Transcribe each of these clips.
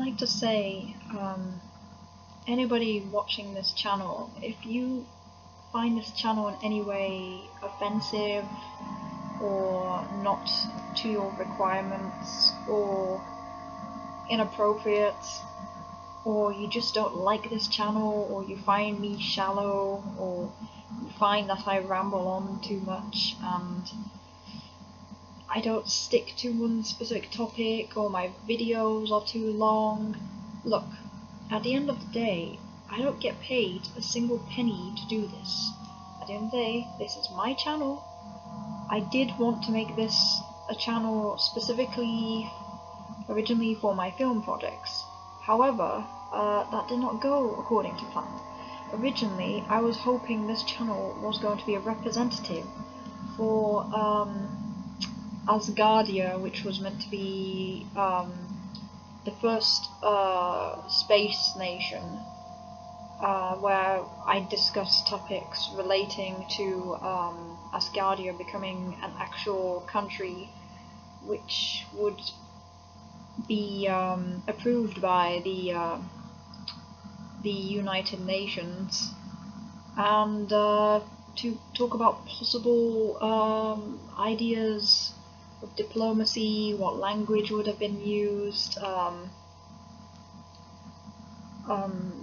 like to say, anybody watching this channel, if you find this channel in any way offensive or not to your requirements or inappropriate, or you just don't like this channel, or you find me shallow, or you find that I ramble on too much and I don't stick to one specific topic, or my videos are too long, look, at the end of the day, I don't get paid a single penny to do this. At the end of the day, this is my channel. I did want to make this a channel specifically originally for my film projects. However, that did not go according to plan. Originally, I was hoping this channel was going to be a representative for Asgardia, which was meant to be the first space nation, where I discussed topics relating to Asgardia becoming an actual country which would be approved by the United Nations, and to talk about possible ideas of diplomacy, what language would have been used,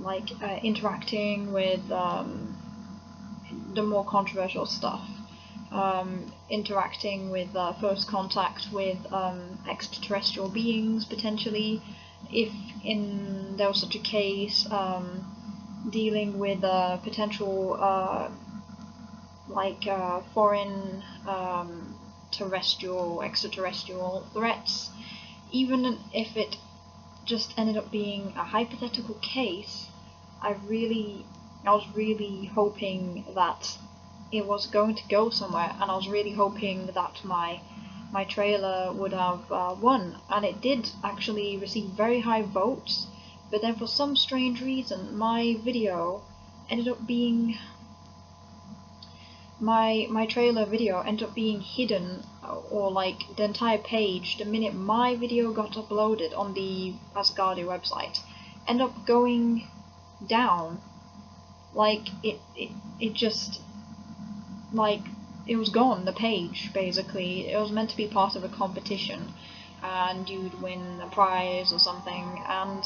like interacting with the more controversial stuff, interacting with first contact with extraterrestrial beings potentially, if there was such a case, dealing with potential foreign extraterrestrial threats, even if it just ended up being a hypothetical case. I was really hoping that it was going to go somewhere, and I was really hoping that my trailer would have won, and it did actually receive very high votes, but then for some strange reason my video ended up being my trailer video ended up being hidden, or like the entire page, the minute my video got uploaded on the Asgardia website, ended up going down. Like it just, like, it was gone, the page, basically. It was meant to be part of a competition and you'd win a prize or something, and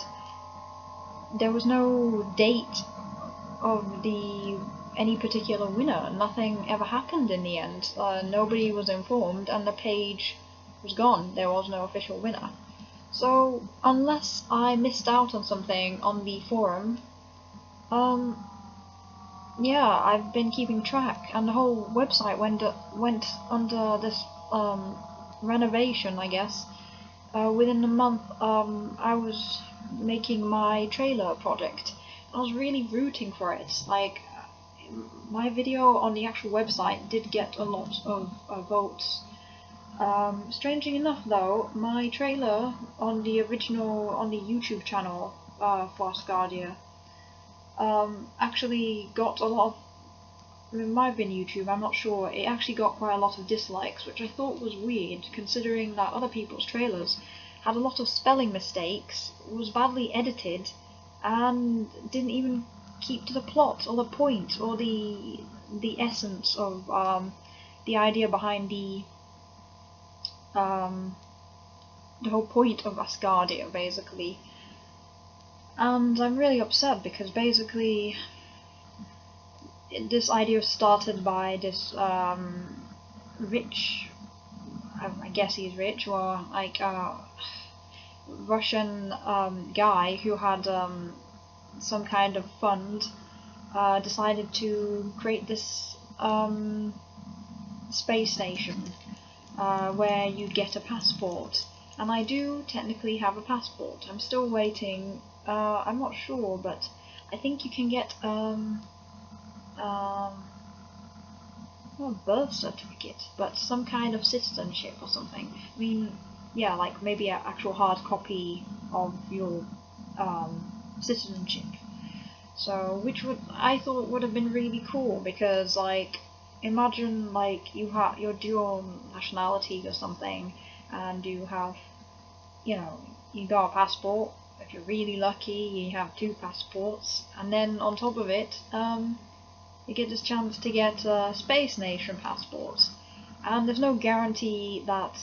there was no date of any particular winner. Nothing ever happened in the end. Nobody was informed, and the page was gone. There was no official winner. So unless I missed out on something on the forum, yeah, I've been keeping track, and the whole website went under this renovation, I guess. Within a month, I was making my trailer project. I was really rooting for it. Like, my video on the actual website did get a lot of votes. Strangely enough, though, my trailer on the YouTube channel for Asgardia actually got a lot of, it might have been YouTube, I'm not sure, it actually got quite a lot of dislikes, which I thought was weird, considering that other people's trailers had a lot of spelling mistakes, was badly edited, and didn't even keep to the plot, or the point, or the essence of the idea behind the whole point of Asgardia, basically. And I'm really upset, because basically this idea started by this rich, I guess he's rich, or like Russian guy who had some kind of fund, decided to create this space station where you get a passport. And I do technically have a passport. I'm still waiting. I'm not sure, but I think you can get not a birth certificate, but some kind of citizenship or something. I mean, yeah, like maybe an actual hard copy of your citizenship. So, which I thought would have been really cool, because like, imagine like you have your dual nationality or something, and you have, you know, you got a passport, if you're really lucky, you have 2 passports, and then on top of it, you get this chance to get Space Nation passports. And there's no guarantee that,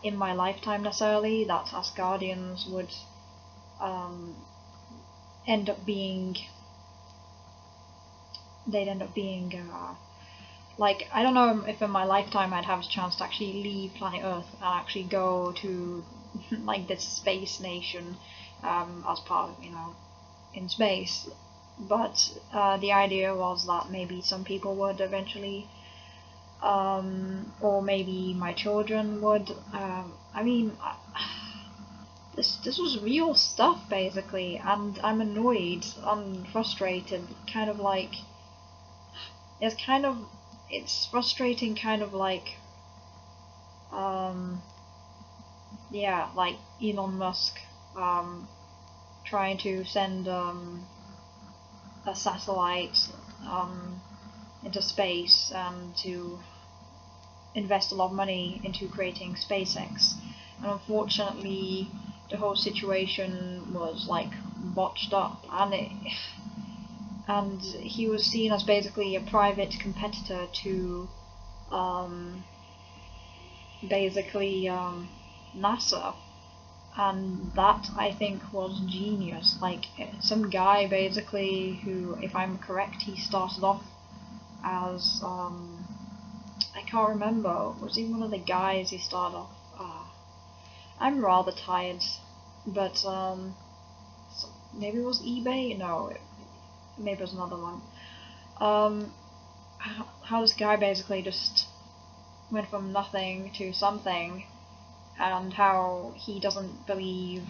in my lifetime necessarily, that Asgardians would end up being. They'd end up being. Like, I don't know if in my lifetime I'd have a chance to actually leave planet Earth and actually go to like this Space Nation as part of, in space. But the idea was that maybe some people would eventually, or maybe my children would. I mean, this was real stuff basically, and I'm annoyed and frustrated. Kind of like it's frustrating, kind of like yeah, like Elon Musk trying to send a satellite into space and to invest a lot of money into creating SpaceX, and unfortunately the whole situation was like botched up, and he was seen as basically a private competitor to NASA, and that I think was genius. Like, some guy basically who, if I'm correct, he started off as I can't remember, was he one of the guys he started off? I'm rather tired, but maybe it was eBay? No, maybe it was another one. How this guy basically just went from nothing to something, and how he doesn't believe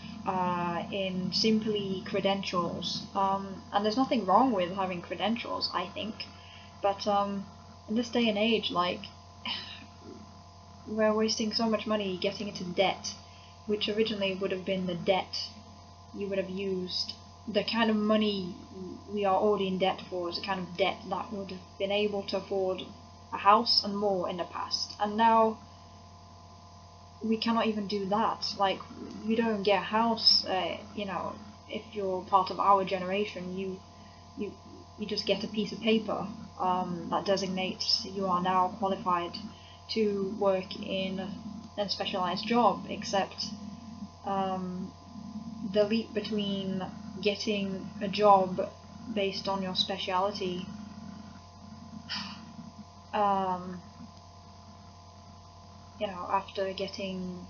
in simply credentials. And there's nothing wrong with having credentials, I think, but in this day and age, like, we're wasting so much money getting into debt, which originally would have been the debt you would have used. The kind of money we are already in debt for is the kind of debt that would have been able to afford a house and more in the past, and now we cannot even do that. Like, you don't get a house, if you're part of our generation, you just get a piece of paper that designates you are now qualified to work in a specialized job, except the leap between getting a job based on your speciality after getting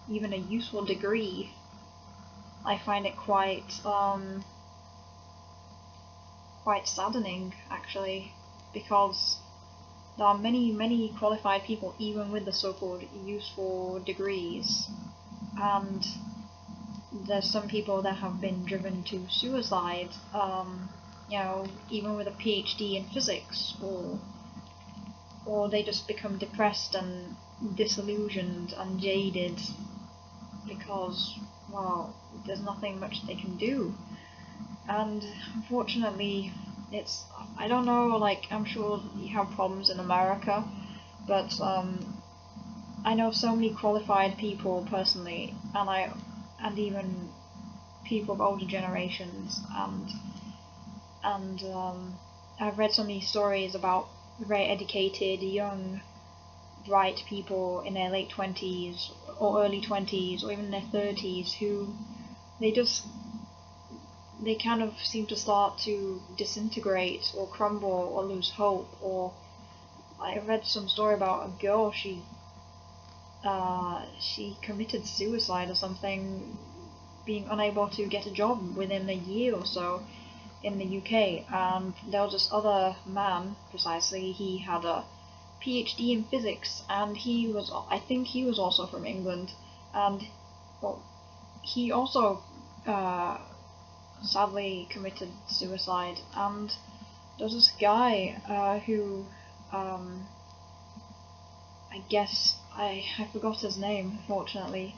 even a useful degree, I find it quite saddening, actually, because there are many qualified people even with the so-called useful degrees, and there's some people that have been driven to suicide, even with a PhD in physics, or they just become depressed and disillusioned and jaded because, well, there's nothing much they can do. And unfortunately, I don't know, like, I'm sure you have problems in America, but I know so many qualified people personally, and even people of older generations, and I've read so many stories about very educated, young, bright people in their late 20s or early 20s or even their 30s who they kind of seem to start to disintegrate or crumble or lose hope. Or I read some story about a girl, she committed suicide or something, being unable to get a job within a year or so in the UK. And there was this other man, precisely, he had a PhD in physics, and I think he was also from England, and well, he also sadly committed suicide. And there was this guy who I guess I forgot his name, unfortunately.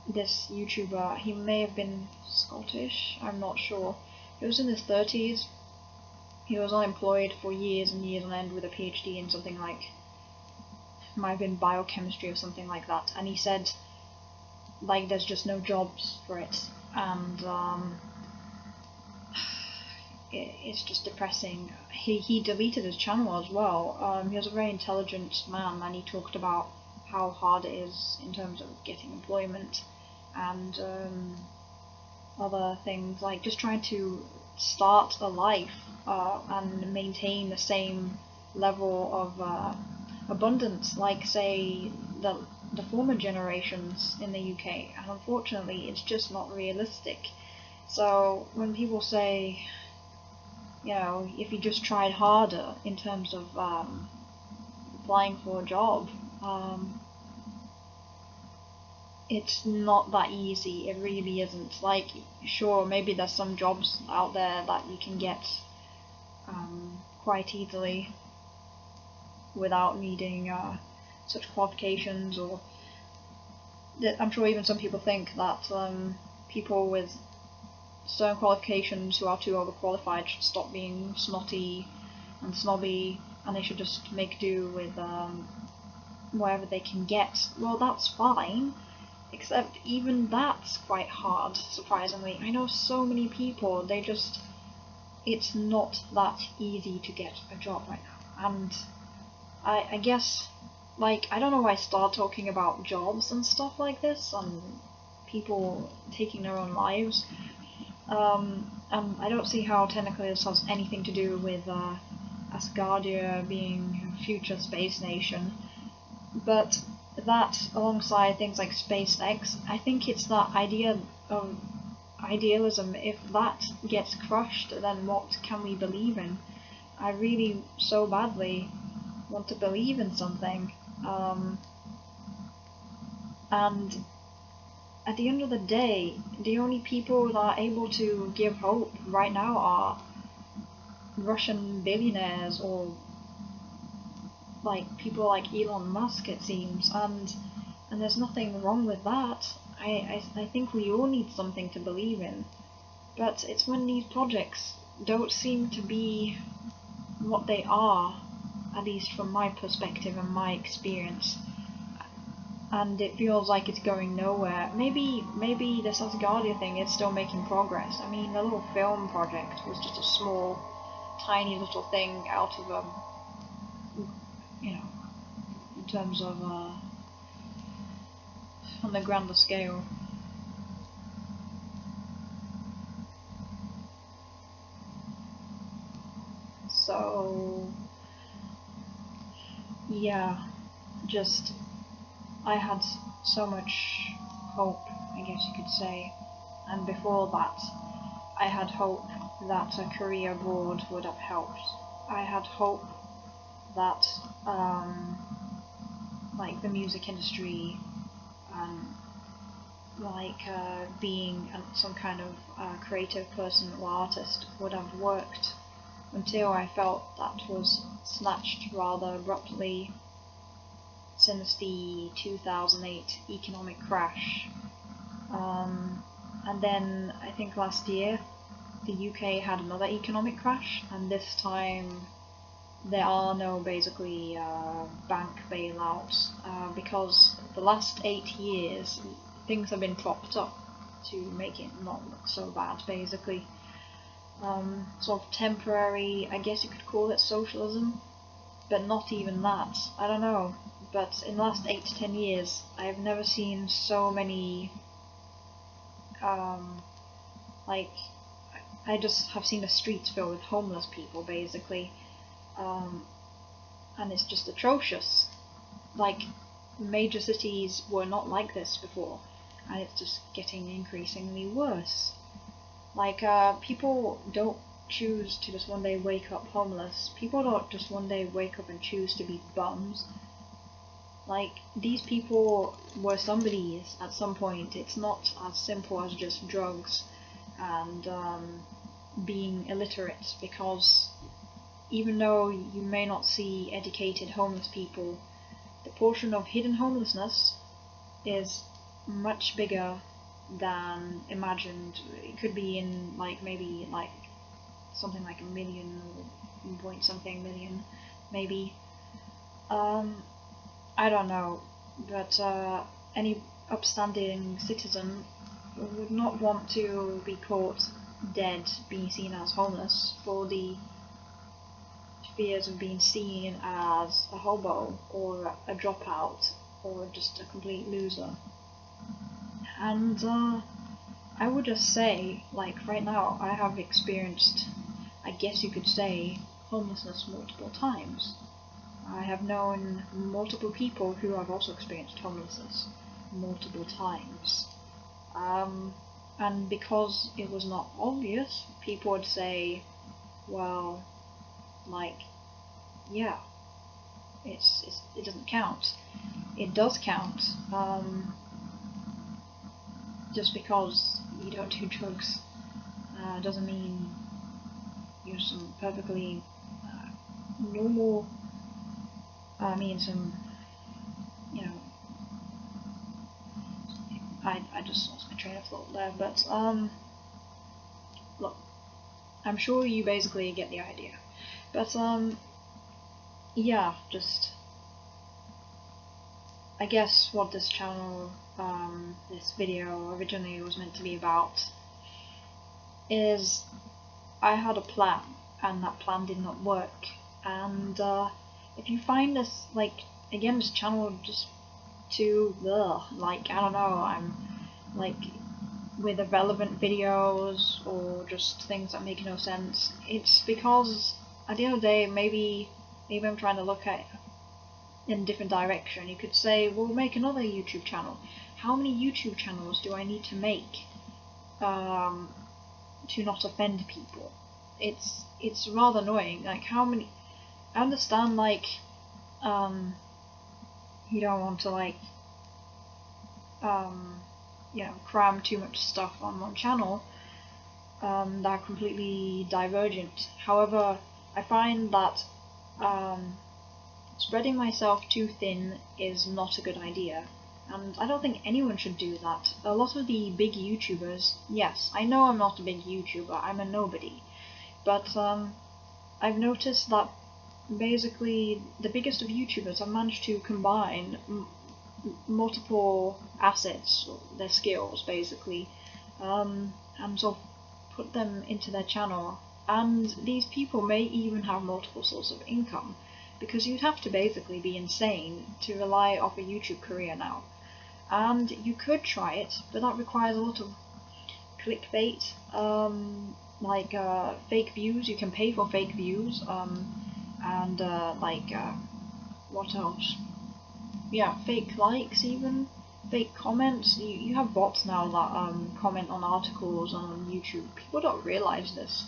This YouTuber, he may have been Scottish, I'm not sure. He was in his 30s. He was unemployed for years and years on end with a PhD in something like, might have been biochemistry or something like that. And he said like there's just no jobs for it, and it's just depressing. He deleted his channel as well. He was a very intelligent man, and he talked about how hard it is in terms of getting employment and other things, like just trying to start a life and maintain the same level of abundance, like say the former generations in the UK, and unfortunately it's just not realistic. So when people say, you know, if you just tried harder in terms of applying for a job, it's not that easy. It really isn't. Like, sure, maybe there's some jobs out there that you can get quite easily without needing such qualifications, or I'm sure even some people think that people with certain qualifications who are too overqualified should stop being snotty and snobby, and they should just make do with whatever they can get. Well, that's fine, except even that's quite hard, surprisingly. I know so many people, it's not that easy to get a job right now. And I guess, like, I don't know why I start talking about jobs and stuff like this, and people taking their own lives. And I don't see how technically this has anything to do with Asgardia being a future space nation, but that, alongside things like SpaceX, I think it's that idea of idealism. If that gets crushed, then what can we believe in? I really so badly want to believe in something, and at the end of the day, the only people that are able to give hope right now are Russian billionaires, or like people like Elon Musk, it seems, and there's nothing wrong with that. I think we all need something to believe in, but it's when these projects don't seem to be what they are, at least from my perspective and my experience, and it feels like it's going nowhere. Maybe this Asgardia thing is still making progress. I mean, the little film project was just a small, tiny little thing out of you know, in terms of on the grander scale. So yeah, just I had so much hope, I guess you could say, and before that I had hope that a career abroad would have helped. I had hope that like the music industry, like being some kind of creative person or artist would have worked, until I felt that was snatched rather abruptly since the 2008 economic crash. And then I think last year the UK had another economic crash, and this time there are no basically bank bailouts, because the last 8 years things have been propped up to make it not look so bad, basically. Sort of temporary, I guess you could call it socialism, but not even that. I don't know, but in the last 8 to 10 years I've never seen so many like, I just have seen the streets filled with homeless people, basically, and it's just atrocious. Like, major cities were not like this before, and it's just getting increasingly worse. Like, people don't choose to just one day wake up homeless. People don't just one day wake up and choose to be bums. Like, these people were somebody's at some point. It's not as simple as just drugs and being illiterate, because even though you may not see educated homeless people, the portion of hidden homelessness is much bigger than imagined. It could be in like maybe like something like 1 million or point something million, maybe. I don't know, but upstanding citizen would not want to be caught dead, being seen as homeless, for the fears of being seen as a hobo or a dropout or just a complete loser. And I would just say, like right now, I have experienced, I guess you could say, homelessness multiple times. I have known multiple people who have also experienced homelessness multiple times. And because it was not obvious, people would say, well, like, yeah, it doesn't count. It does count. Just because you don't do drugs doesn't mean you're some perfectly normal. I just lost my train of thought there, but look, I'm sure you basically get the idea. But yeah, just I guess what this channel, this video originally was meant to be about is I had a plan, and that plan did not work. And if you find this, like, again, this channel just too, like, I don't know, I'm, like, with irrelevant videos, or just things that make no sense, it's because, at the end of the day, maybe I'm trying to look at in a different direction. You could say, well, make another YouTube channel. How many YouTube channels do I need to make to not offend people? It's rather annoying. Like, how many? I understand, like, you don't want to, like, cram too much stuff on one channel that are completely divergent. However, I find that spreading myself too thin is not a good idea, and I don't think anyone should do that. A lot of the big YouTubers, yes, I know I'm not a big YouTuber, I'm a nobody, but I've noticed that basically the biggest of YouTubers have managed to combine multiple assets, their skills basically, and sort of put them into their channel. And these people may even have multiple sources of income, because you'd have to basically be insane to rely off a YouTube career now. And you could try it, but that requires a lot of clickbait, like fake views. You can pay for fake views, and what else? Yeah, fake likes, even fake comments. You have bots now that comment on articles on YouTube. People don't realize this.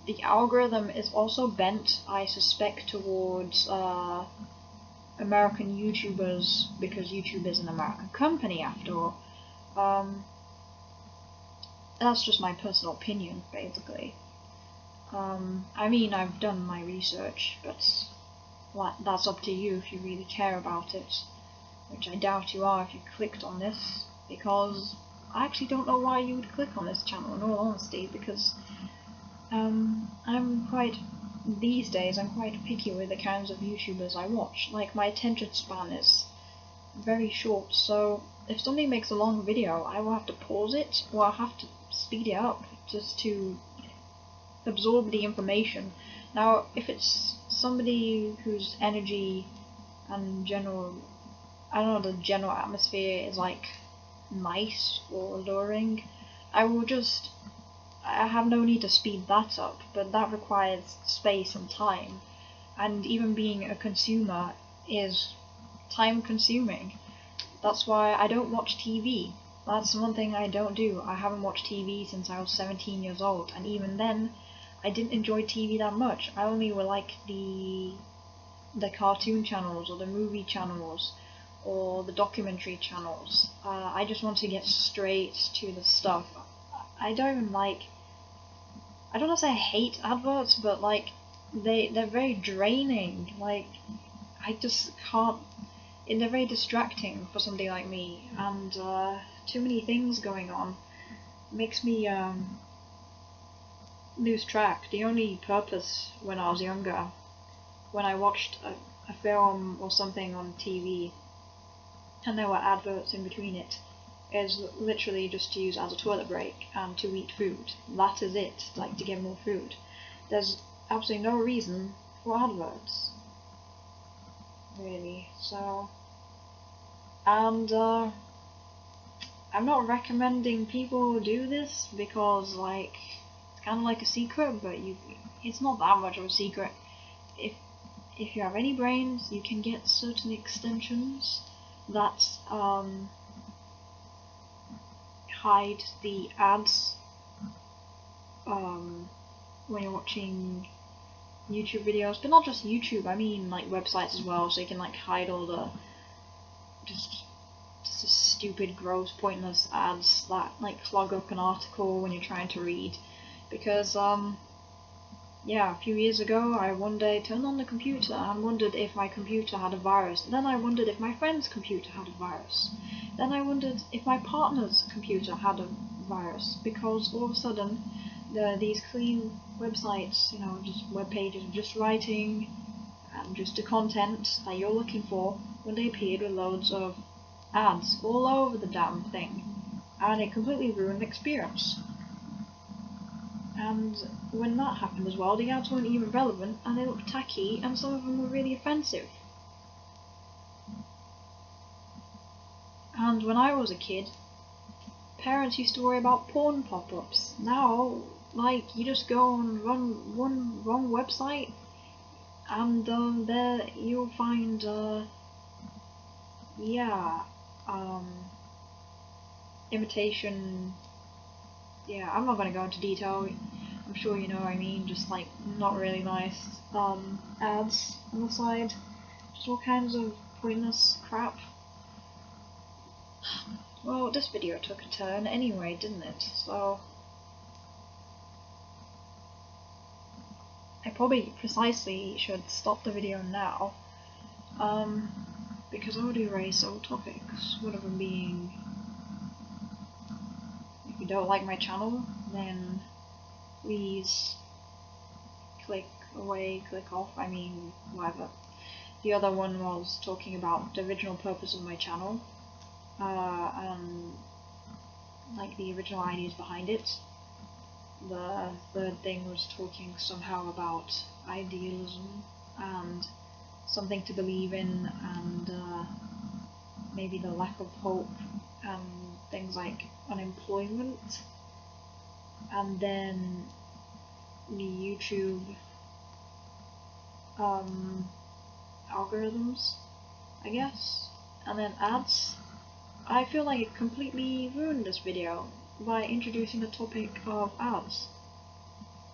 The algorithm is also bent, I suspect, towards American YouTubers, because YouTube is an American company after all. That's just my personal opinion, basically. I mean, I've done my research, but that's up to you if you really care about it, which I doubt you are if you clicked on this, because I actually don't know why you would click on this channel, in all honesty, because these days I'm quite picky with the kinds of YouTubers I watch. Like, my attention span is very short, so if somebody makes a long video, I will have to pause it, or I'll have to speed it up just to absorb the information. Now, if it's somebody whose energy and general, I don't know, the general atmosphere is like nice or alluring, I have no need to speed that up, but that requires space and time, and even being a consumer is time consuming. That's why I don't watch TV. That's one thing I don't do. I haven't watched TV since I was 17 years old, and even then I didn't enjoy TV that much. I only were like the cartoon channels, or the movie channels, or the documentary channels. I just want to get straight to the stuff. I don't want to say I hate adverts, but like they're very draining. Like, I just can't. They're very distracting for somebody like me, and too many things going on makes me lose track. The only purpose when I was younger, when I watched a film or something on TV, and there were adverts in between it, is literally just to use as a toilet break and to eat food. That is it, like to get more food. There's absolutely no reason for adverts, really. So, and I'm not recommending people do this because, like, it's kind of like a secret, but it's not that much of a secret. If you have any brains, you can get certain extensions that hide the ads when you're watching YouTube videos, but not just YouTube, I mean like websites as well, so you can like hide all the just stupid, gross, pointless ads that like clog up an article when you're trying to read. Because yeah, a few years ago I one day turned on the computer and wondered if my computer had a virus. Then I wondered if my friend's computer had a virus. Then I wondered if my partner's computer had a virus, because all of a sudden these clean websites, you know, just web pages, just writing and just the content that you're looking for, when they appeared with loads of ads all over the damn thing, and it completely ruined the experience. And when that happened as well, the ads weren't even relevant, and they looked tacky, and some of them were really offensive. And when I was a kid, parents used to worry about porn pop-ups. Now, like, you just go and run one wrong website, and there you'll find, imitation. Yeah, I'm not gonna go into detail. I'm sure you know what I mean. Just like not really nice ads on the side. Just all kinds of pointless crap. Well, this video took a turn anyway, didn't it? So I probably precisely should stop the video now. Because I already raised several topics. One of them being, if you don't like my channel, then please click away, click off, I mean, whatever. The other one was talking about the original purpose of my channel, and like the original ideas behind it. The third thing was talking somehow about idealism and something to believe in, and maybe the lack of hope and things like unemployment. And then the YouTube algorithms, I guess, and then ads. I feel like it completely ruined this video by introducing the topic of ads,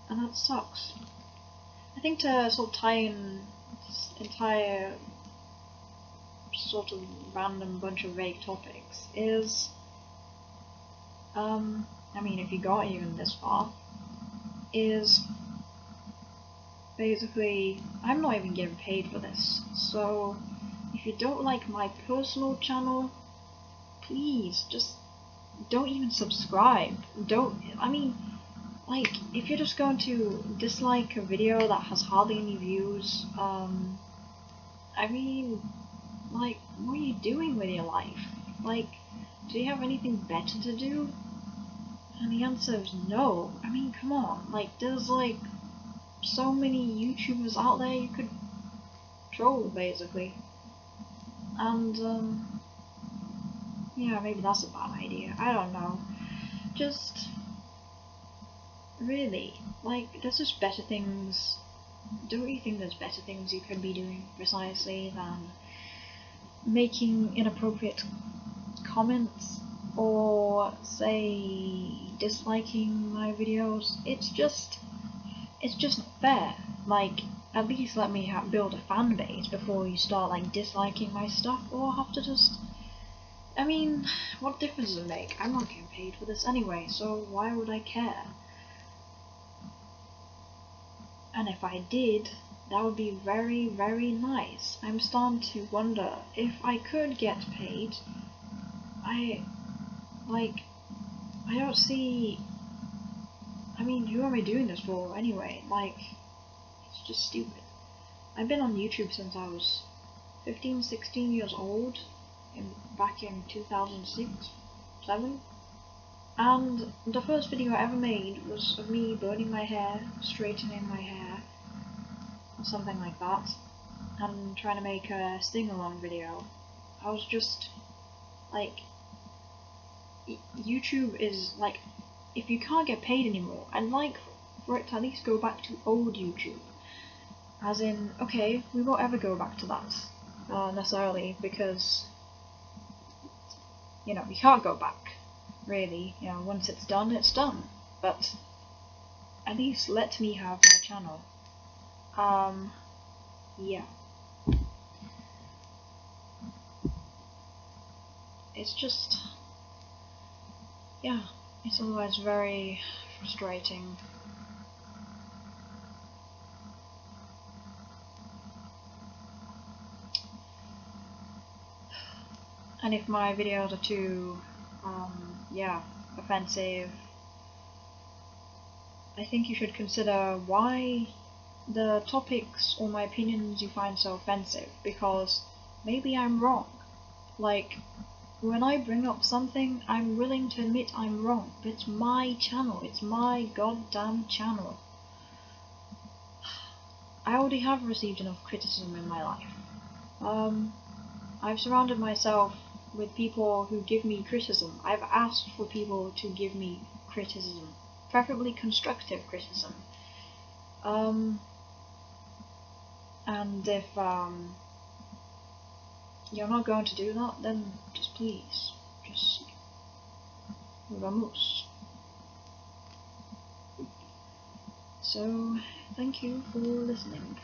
and that sucks. I think to sort of tie in this entire sort of random bunch of vague topics is, I mean, if you got even this far, is basically, I'm not even getting paid for this, so if you don't like my personal channel, please just don't even subscribe. I mean, like, if you're just going to dislike a video that has hardly any views, I mean, like, what are you doing with your life? Like, do you have anything better to do? And the answer is no. I mean, come on, like, there's like so many YouTubers out there you could troll, basically. And yeah, maybe that's a bad idea, I don't know. Just really, like, there's just better things. Don't you think there's better things you could be doing precisely than making inappropriate comments or, say, disliking my videos? It's just not fair. Like, at least let me build a fan base before you start like disliking my stuff, or have to just, I mean, what difference does it make? I'm not getting paid for this anyway, so why would I care? And if I did, that would be very, very nice. I'm starting to wonder if I could get paid. I don't see, I mean, who am I doing this for anyway? Like, it's just stupid. I've been on YouTube since I was 15, 16 years old, back in 2006, 7. And the first video I ever made was of me burning my hair, straightening my hair, or something like that, and trying to make a sing-along video. I was just, like, YouTube is, like, if you can't get paid anymore, I'd like for it to at least go back to old YouTube. As in, okay, we won't ever go back to that, necessarily, because, you know, you can't go back, really. You know, once it's done, it's done. But at least let me have my channel. Yeah. It's just, yeah, it's otherwise very frustrating. And if my videos are too, yeah, offensive, I think you should consider why the topics or my opinions you find so offensive, because maybe I'm wrong. Like, when I bring up something, I'm willing to admit I'm wrong. But it's my channel, it's my goddamn channel. I already have received enough criticism in my life. I've surrounded myself with people who give me criticism. I've asked for people to give me criticism, preferably constructive criticism. And if you're not going to do that, then just please, just vamos. So, thank you for listening.